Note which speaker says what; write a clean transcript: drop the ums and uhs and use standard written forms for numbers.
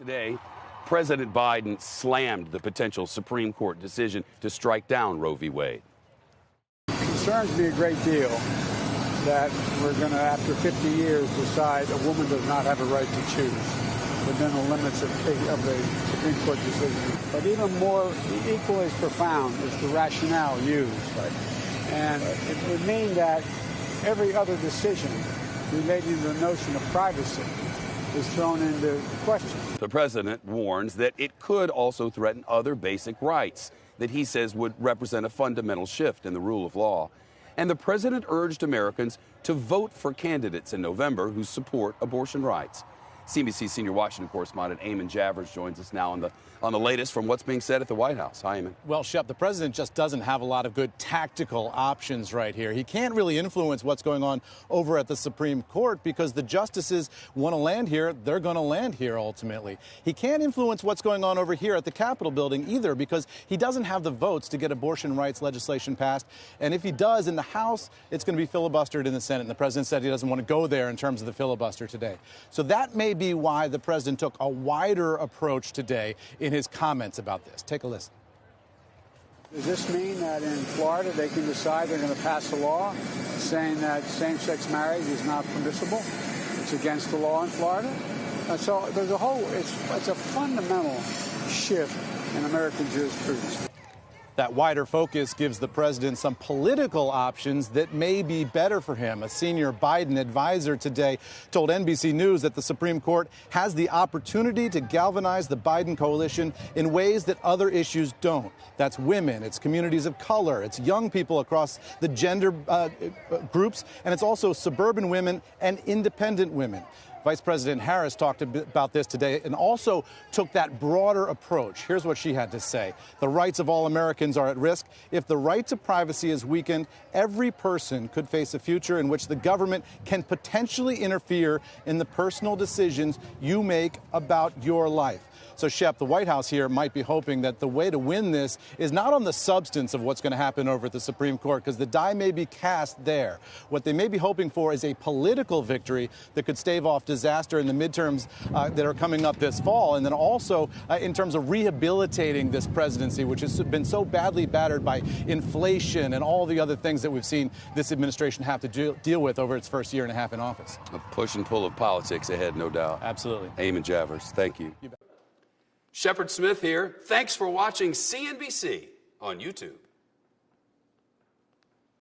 Speaker 1: Today, President Biden slammed the potential Supreme Court decision to strike down Roe v. Wade.
Speaker 2: It concerns me a great deal that we're going to, after 50 years, decide a woman does not have a right to choose within the limits of the Supreme Court decision. But even more, equally as profound is the rationale used. And it would mean that every other decision relating to the notion of privacy is thrown into question.
Speaker 1: The president warns that it could also threaten other basic rights that he says would represent a fundamental shift in the rule of law. And the president urged Americans to vote for candidates in November who support abortion rights. CNBC senior Washington correspondent Eamon Javers joins us now on the latest from what's being said at the White House. Hi, Eamon.
Speaker 3: Well, Shep, the president just doesn't have a lot of good tactical options right here. He can't really influence what's going on over at the Supreme Court because the justices want to land here. They're going to land here ultimately. He can't influence what's going on over here at the Capitol building either because he doesn't have the votes to get abortion rights legislation passed. And if he does in the House, it's going to be filibustered in the Senate. And the president said he doesn't want to go there in terms of the filibuster today. So that may be why the president took a wider approach today in his comments about this. Take a listen.
Speaker 2: Does this mean that in Florida they can decide they're going to pass a law saying that same-sex marriage is not permissible? It's against the law in Florida? So there's a whole, it's a fundamental shift in American jurisprudence.
Speaker 3: That wider focus gives the president some political options that may be better for him. A senior Biden advisor today told NBC News that the Supreme Court has the opportunity to galvanize the Biden coalition in ways that other issues don't. That's women, it's communities of color, it's young people across the gender groups, and it's also suburban women and independent women. Vice President Harris talked about this today and also took that broader approach. Here's what she had to say. The rights of all Americans are at risk. If the right to privacy is weakened, every person could face a future in which the government can potentially interfere in the personal decisions you make about your life. So, Shep, the White House here might be hoping that the way to win this is not on the substance of what's going to happen over at the Supreme Court, because the die may be cast there. What they may be hoping for is a political victory that could stave off disaster in the midterms that are coming up this fall, and then also in terms of rehabilitating this presidency, which has been so badly battered by inflation and all the other things that we've seen this administration have to deal with over its first year and a half in office.
Speaker 1: A push and pull of politics ahead, no doubt.
Speaker 3: Absolutely.
Speaker 1: Eamon Javers, thank you. Shep Smith here. Thanks for watching CNBC on YouTube.